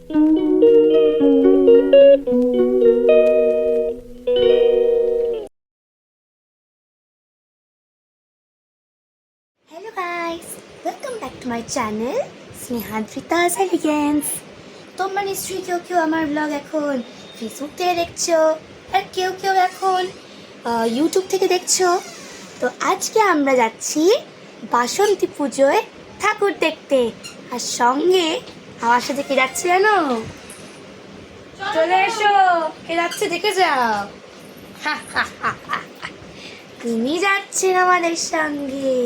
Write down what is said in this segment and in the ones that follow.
Hello guys, welcome back to my channel Snehadrita's elegance. তোমরা নিশ্চয়ই কেউ কেউ আমার ব্লগ এখন ফেসবুক থেকে দেখছো, আর কেউ কেউ এখন ইউটিউব থেকে দেখছো। তো আজকে আমরা যাচ্ছি বাসন্তী পুজোয় ঠাকুর দেখতে, আর সঙ্গে আমার সাথে কে যাচ্ছে জানো? চলে এসো, কে যাচ্ছে দেখে যাও। তুমি যাচ্ছেন আমাদের সঙ্গে,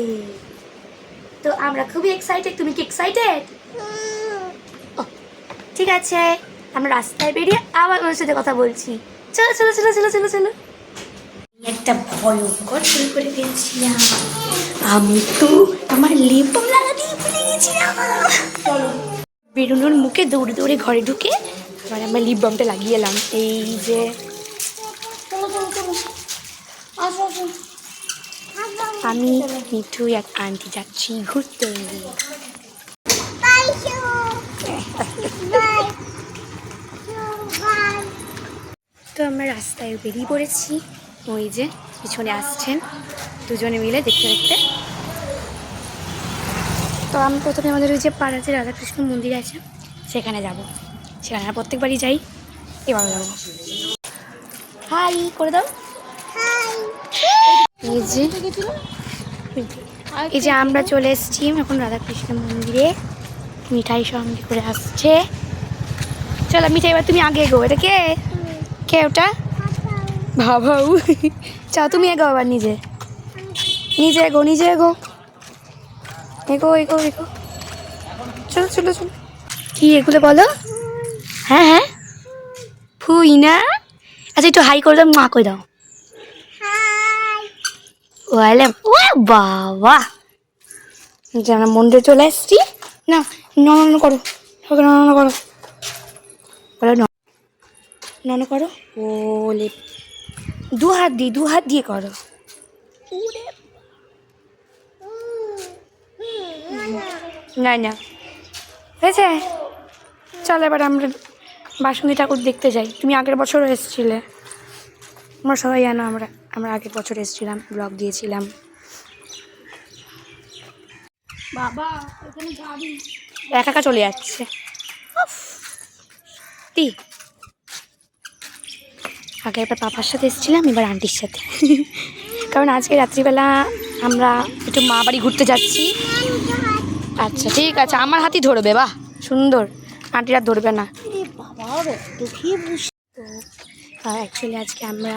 তো আমরা খুবই এক্সাইটেড। তুমি কি এক্সাইটেড? ঠিক আছে, আমরা রাস্তায় বেরিয়ে আবার ওর সাথে কথা বলছি। চলো চলো চলো চলো চলো চলো। একটা ভয়ঙ্কর ভুল করে ফেলছিলাম, আমি তো আমার লিপ বাম লাগাতেই ভুলে গেছিলাম। চলো বেরোনোর মুখে দৌড়ে দৌড়ে ঘরে ঢুকে আবার আমরা লিপ বামটা লাগিয়ে এলাম। এই যে আমি মিঠু এক আন্টি যাচ্ছি ঘুরতে। তো আমরা রাস্তায় বেরিয়ে পড়েছি, ওই যে পিছনে আসছেন দুজনে মিলে দেখতে দেখতে। তো আমি প্রথমে আমাদের ওই যে পাড়াতে রাধাকৃষ্ণ মন্দির আছে সেখানে যাব, সেখানে আমরা প্রত্যেকবারই যাই, এবার যাবো। হাই করে দাও। এই যে আমরা চলে এসেছি এখন রাধাকৃষ্ণ মন্দিরে, মিঠাই সঙ্গে করে আসছে। চলো মিঠাই, এবার তুমি আগে এগো। এটা কে কে ওটা? বাবাও। চাও তুমি এগো, আবার নিজে নিজে এগো, নিজে এগো এগো এগো এগো। চলো চলো চলো। কি এগুলো বলো? হ্যাঁ হ্যাঁ, ফুই না? আচ্ছা একটু হাই করে দাও, মা করে দাও। ওয়ালে ও বাবা, যে আমরা মন্দিরে চলে এসেছি। না নন করো, নন করো, বলো নন করো। ওলে দু হাত দিয়ে করো। না না হয়েছে। চল এবার আমরা বাসন্তী ঠাকুর দেখতে যাই। তুমি আগের বছরও এসেছিলে, আমরা সবাই জানো আমরা আগের বছর এসেছিলাম, ব্লগ দিয়েছিলাম। বাবা এখানে গাড়ি একা একা চলে যাচ্ছে। আগে একবার পাপার সাথে এসেছিলাম, এবার আন্টির সাথে। কারণ আজকে রাত্রিবেলা আমরা একটু মা বাড়ি ঘুরতে যাচ্ছি। আচ্ছা ঠিক আছে, আমার হাতই ধরবে, বাহ সুন্দর, আন্টিরা ধরবে না। তো অ্যাকচুয়ালি আজকে আমরা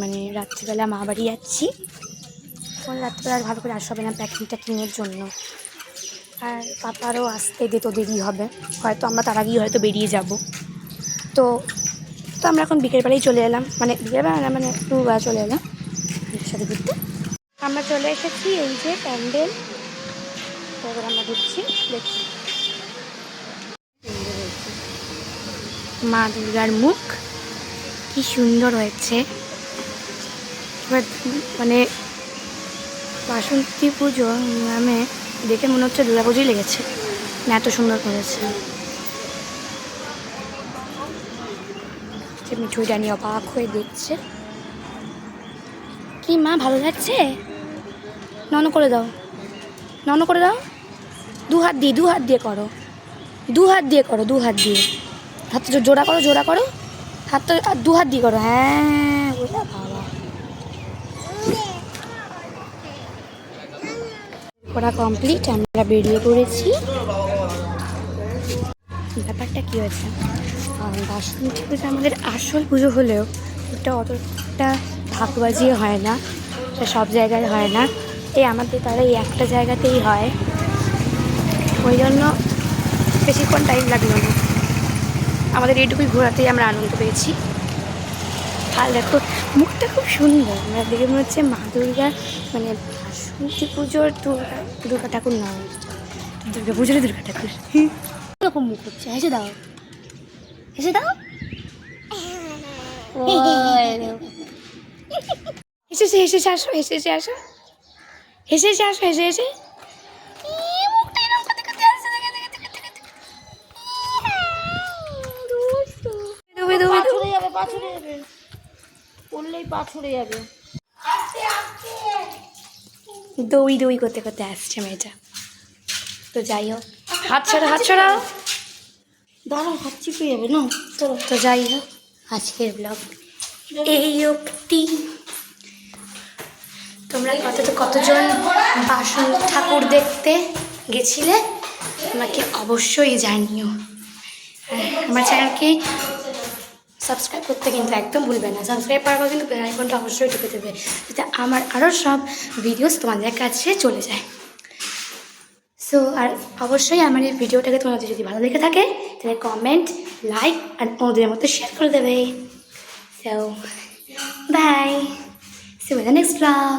মানে রাত্রিবেলা মা বাড়ি যাচ্ছি। রাত্রিবেলা আর ভালো করে আসা হবে না প্যাকিং ট্যাকিংয়ের জন্য, আর পাপারও আসতে তো দেরি হবে, হয়তো আমরা তার আগেই হয়তো বেরিয়ে যাব। তো তো আমরা এখন বিকেলবেলায় চলে এলাম, মানে বিকেলবেলা না, মানে একটু চলে এলাম ওদের সাথে ঘুরতে। আমরা চলে এসেছি এই যে প্যান্ডেল, তো এবার আমরা ঘুরছি। দেখছি মা দুর্গার মুখ কি সুন্দর হয়েছে। এবার মানে বাসন্তী পুজো নামে দেখে মনে হচ্ছে দুর্গা পুজোই লেগেছে, না এত সুন্দর করেছে। মিঠুইটা নিয়ে অবাক হয়ে দেখছে। কি মা ভালো লাগছে? নন করে দাও, নন করে দাও। দু হাত দিয়ে করো, দু হাত দিয়ে করো, দু হাত দিয়ে, হাতটা জোড়া করো, জোড়া করো হাতটা, দু হাত দিয়ে করো। হ্যাঁ বাবা, করা কমপ্লিট, আমরা বেরিয়ে পড়েছি। ব্যাপারটা কী হয়েছে, বাসন্তী পুজো আমাদের আসল পুজো হলেও এটা অতটা ঢাক বাজিয়ে হয় না, সব জায়গায় হয় না, এই আমাদের তারা এই একটা জায়গাতেই হয়, ওই জন্য বেশিক্ষণ টাইম লাগলো না। আমাদের এইটুকুই ঘোরাতেই আমরা আনন্দ পেয়েছি। আর দেখো মুখটা খুব সুন্দর, আমরা দেখে মনে হচ্ছে মা দুর্গা, মানে বাসন্তী পুজোর দুর্গা ঠাকুর নয়, দুর্গা পুজোর দুর্গা ঠাকুর। এরকম মুখ হচ্ছে, হেসে দাও, হেসে দাও। হেসেছে, হেসেছে, আসো, হেসেছে, আসো, হেসেছে, আসো, হেসে হেসে। পা ছড়ে যাবে, পড়লেই পা ছড়ে যাবে। দই দই করতে করতে আসছে মেয়েটা। তো যাই হোক, হাত ছড়াও। দাঁড়াও, হাত চিপে যাবে না। তো যাই হোক, আজকের ব্লগ এই অবধি। তোমরা কতজন বাসন ঠাকুর দেখতে গেছিলে আমাকে অবশ্যই জানিও। আমার চ্যানেলকে সাবস্ক্রাইব করতে কিন্তু একদম ভুলবে না। সাবস্ক্রাইব করার পর কিন্তু বেল আইকনটা অবশ্যই টিপে দেবে, যাতে আমার আরও সব ভিডিওস তোমাদের কাছে চলে যায়। সো আর অবশ্যই আমার এই ভিডিওটাকে তোমাদের যদি ভালো লেগে থাকে তাহলে কমেন্ট, লাইক আর ওদের মতো শেয়ার করে দেবে। So bye, see you in the next blog.